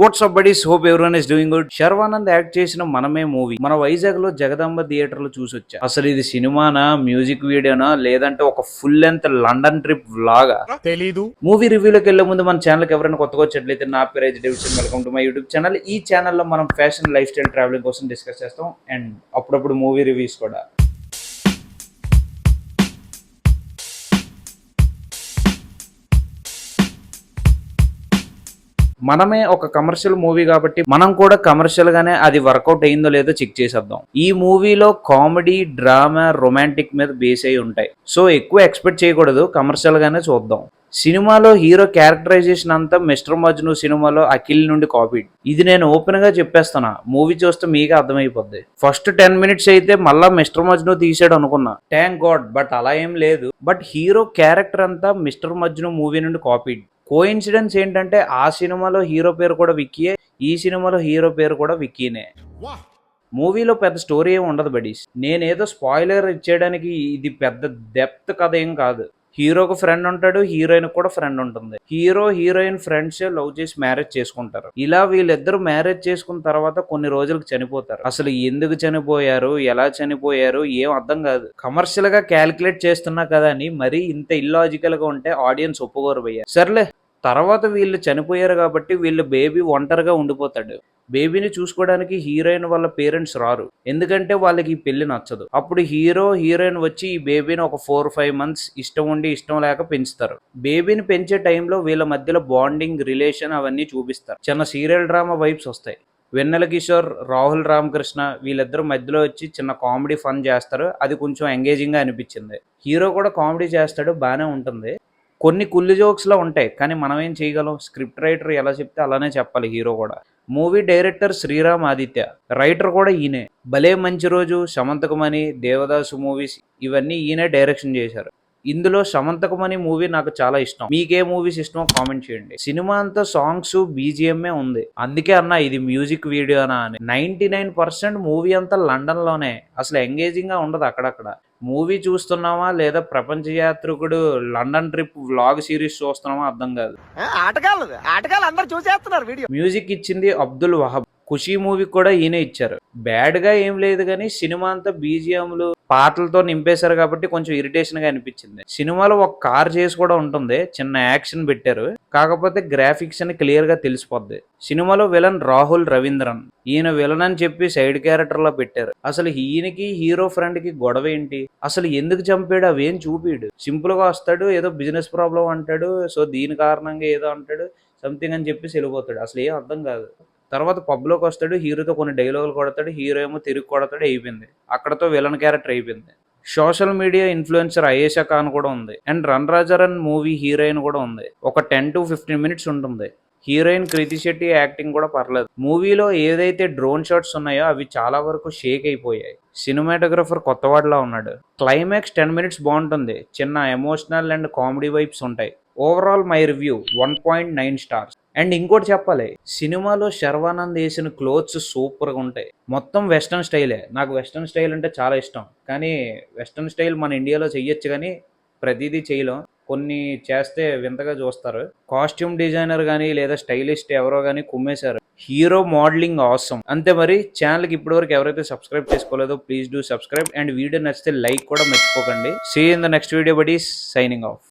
WhatsApp buddies, hope everyone is doing good. Sharwanand act చేసిన మనమే movie మన వైజాగ్ లో జగదాంబ థియేటర్ లో చూసొచ్చా. అసలు ఇది సినిమానా, మ్యూజిక్ వీడియోనా, లేదంటే ఒక ఫుల్ లెంత్ లండన్ ట్రిప్ వ్లాగా తెలీదు. మూవీ రివ్యూలోకి వెళ్లే ముందు మన ఛానల్ కి ఎవరైనా కొత్తగా వచ్చేట్లయితే నా పేరు age Davidson. Welcome to my YouTube channel. ఈ ఛానల్లో మనం ఫ్యాషన్, లైఫ్ స్టైల్, ట్రావెలింగ్ కోసం డిస్కస్ చేస్తాం అండ్ అప్పుడప్పుడు మూవీ రివ్యూస్ కూడా. మనమే ఒక కమర్షియల్ మూవీ కాబట్టి మనం కూడా కమర్షియల్ గానే అది వర్కౌట్ అయిందో లేదో చెక్ చేసేద్దాం. ఈ మూవీలో కామెడీ, డ్రామా, రొమాంటిక్ మీద బేస్ అయి ఉంటాయి. సో ఎక్కువ ఎక్స్పెక్ట్ చేయకూడదు, కమర్షియల్ గానే చూద్దాం. సినిమాలో హీరో క్యారెక్టరైజేషన్ అంతా మిస్టర్ మజ్ను సినిమాలో అఖిల్ నుండి కాపీడ్. ఇది నేను ఓపెన్ గా చెప్పేస్తున్నా, మూవీ చూస్తే మీకే అర్థమైపోద్ది. ఫస్ట్ 10 minutes అయితే మళ్ళా మిస్టర్ మజ్ను తీసాడు అనుకున్నా, థ్యాంక్ గాడ్. బట్ అలా ఏం లేదు. బట్ హీరో క్యారెక్టర్ అంతా మిస్టర్ మజ్ను మూవీ నుండి కాపీడ్. కోఇన్సిడెన్స్ ఏంటంటే ఆ సినిమాలో హీరో పేరు కూడా విక్కీయే, ఈ సినిమాలో హీరో పేరు కూడా విక్కీనే. మూవీలో పెద్ద స్టోరీ ఏమి ఉండదు బడీస్. నేనేదో స్పాయిలర్ ఇచ్చేయడానికి ఇది పెద్ద డెప్త్ కథ ఏం కాదు. హీరోకి ఫ్రెండ్ ఉంటాడు, హీరోయిన్ కూడా ఫ్రెండ్ ఉంటుంది. హీరో హీరోయిన్ ఫ్రెండ్స్ లవ్ చేసి మ్యారేజ్ చేసుకుంటారు. ఇలా వీళ్ళిద్దరు మ్యారేజ్ చేసుకున్న తర్వాత కొన్ని రోజులకు చనిపోతారు. అసలు ఎందుకు చనిపోయారు, ఎలా చనిపోయారు ఏం అర్థం కాదు. కమర్షియల్ గా క్యాలిక్యులేట్ చేస్తున్నా కదా అని మరీ ఇంత ఇల్లాజికల్ గా ఉంటే ఆడియన్స్ ఒప్పుకోరు భయ్యా. సర్లే, తర్వాత వీళ్ళు చనిపోయారు కాబట్టి వీళ్ళ బేబీ ఒంటరిగా ఉండిపోతాడు. బేబీని చూసుకోవడానికి హీరోయిన్ వాళ్ళ పేరెంట్స్ రారు, ఎందుకంటే వాళ్ళకి ఈ పెళ్లి నచ్చదు. అప్పుడు హీరో హీరోయిన్ వచ్చి ఈ బేబీని ఒక 4-5 months ఇష్టం ఉండి ఇష్టం లేక పెంచుతారు. బేబీని పెంచే టైంలో వీళ్ళ మధ్యలో బాండింగ్, రిలేషన్ అవన్నీ చూపిస్తారు. చిన్న సీరియల్ డ్రామా వైబ్స్ వస్తాయి. వెన్నెల కిషోర్, రాహుల్ రామకృష్ణ వీళ్ళిద్దరు మధ్యలో వచ్చి చిన్న కామెడీ ఫన్ చేస్తారు. అది కొంచెం ఎంగేజింగ్ గా అనిపించింది. హీరో కూడా కామెడీ చేస్తాడు, బాగానే ఉంటుంది. కొన్ని కుళ్ళు జోక్స్లో ఉంటాయి, కానీ మనం ఏం చేయగలం. స్క్రిప్ట్ రైటర్ ఎలా చెప్తే అలానే చెప్పాలి. హీరో కూడా. Movie director Sriram Aditya, writer కూడా ఈయనే. భలే మంచి రోజు, సమంతకమణి, దేవదాసు మూవీస్ ఇవన్నీ ఈయనే డైరెక్షన్ చేశారు. ఇందులో సమంతకమణి మూవీ నాకు చాలా ఇష్టం. మీకే మూవీస్ ఇష్టమో కామెంట్ చేయండి. సినిమా అంతా సాంగ్స్, బీజిఎంఏ ఉంది. అందుకే అన్నా ఇది మ్యూజిక్ వీడియోనా అని. 99% మూవీ అంతా లండన్ లోనే. అసలు ఎంగేజింగ్ గా ఉండదు అక్కడక్కడ. మూవీ చూస్తున్నామా లేదా ప్రపంచ యాత్రికుడు లండన్ ట్రిప్ వ్లాగ్ సిరీస్ చూస్తున్నామా అర్థం కాదు. ఆటగాళ్ళు అందరూ చూసేస్తున్నారు వీడియో. మ్యూజిక్ ఇచ్చింది అబ్దుల్ వహాబ్. ఖుషీ మూవీ కూడా ఈయనే ఇచ్చారు. బ్యాడ్ గా ఏం లేదు, కానీ సినిమా అంతా బీజిఎంలు, పాటలతో నింపేశారు కాబట్టి కొంచెం ఇరిటేషన్ గా అనిపించింది. సినిమాలో ఒక కార్ చేసి కూడా ఉంటుంది, చిన్న యాక్షన్ పెట్టారు, కాకపోతే గ్రాఫిక్స్ అని క్లియర్ గా తెలిసిపోద్ది. సినిమాలో విలన్ రాహుల్ రవీంద్రన్, ఈయన విలన్ అని చెప్పి సైడ్ క్యారెక్టర్ లో పెట్టారు. అసలు ఈయనకి హీరో ఫ్రెండ్ కి గొడవ ఏంటి, అసలు ఎందుకు చంపాడు అవేం చూపిడు. సింపుల్ గా వస్తాడు, ఏదో బిజినెస్ ప్రాబ్లం అంటాడు, సో దీని కారణంగా ఏదో అంటాడు, సంథింగ్ అని చెప్పేసి వెళ్ళిపోతాడు. అసలు ఏం అర్థం కాదు. తర్వాత పబ్లోకి వస్తాడు, హీరోతో కొన్ని డైలాగులు కొడతాడు, హీరో ఏమో తిరిగి కొడతాడు, అయిపోయింది. అక్కడతో విలన్ క్యారెక్టర్ అయిపోయింది. Social media influencer Ayesha Khan కూడా ఉంది and run Raja Run movie heroine కూడా ఉంది. ఒక 10 to 15 minutes ఉంటుంది. హీరోయిన్ కృతి శెట్టి యాక్టింగ్ కూడా పర్లేదు. మూవీలో ఏదైతే డ్రోన్ షాట్స్ ఉన్నాయో అవి చాలా వరకు షేక్ అయిపోయాయి. సినిమాటోగ్రఫర్ కొత్తవాడిలా ఉన్నాడు. క్లైమాక్స్ 10 minutes బాగుంటుంది, చిన్న ఎమోషనల్ అండ్ కామెడీ వైబ్స్ ఉంటాయి. Overall my review 1.9 stars. And ఇంకోటి చెప్పాలి, సినిమాలో శర్వానంద్ వేసిన క్లోత్స్ సూపర్గా ఉంటాయి. మొత్తం వెస్ట్రన్ స్టైలే. నాకు వెస్ట్రన్ స్టైల్ అంటే చాలా ఇష్టం, కానీ వెస్ట్రన్ స్టైల్ మన ఇండియాలో చెయ్యొచ్చు, కానీ ప్రతిదీ చేయలేం. కొన్ని చేస్తే వింతగా చూస్తారు. కాస్ట్యూమ్ డిజైనర్ కానీ లేదా స్టైలిస్ట్ ఎవరో కానీ కుమ్మేశారు. Hero modelling awesome. అంతే. మరి ఛానల్కి ఇప్పటివరకు ఎవరైతే సబ్స్క్రైబ్ చేసుకోలేదో please do subscribe and video నచ్చితే లైక్ కూడా మర్చిపోకండి. See in the next video buddies. Signing of.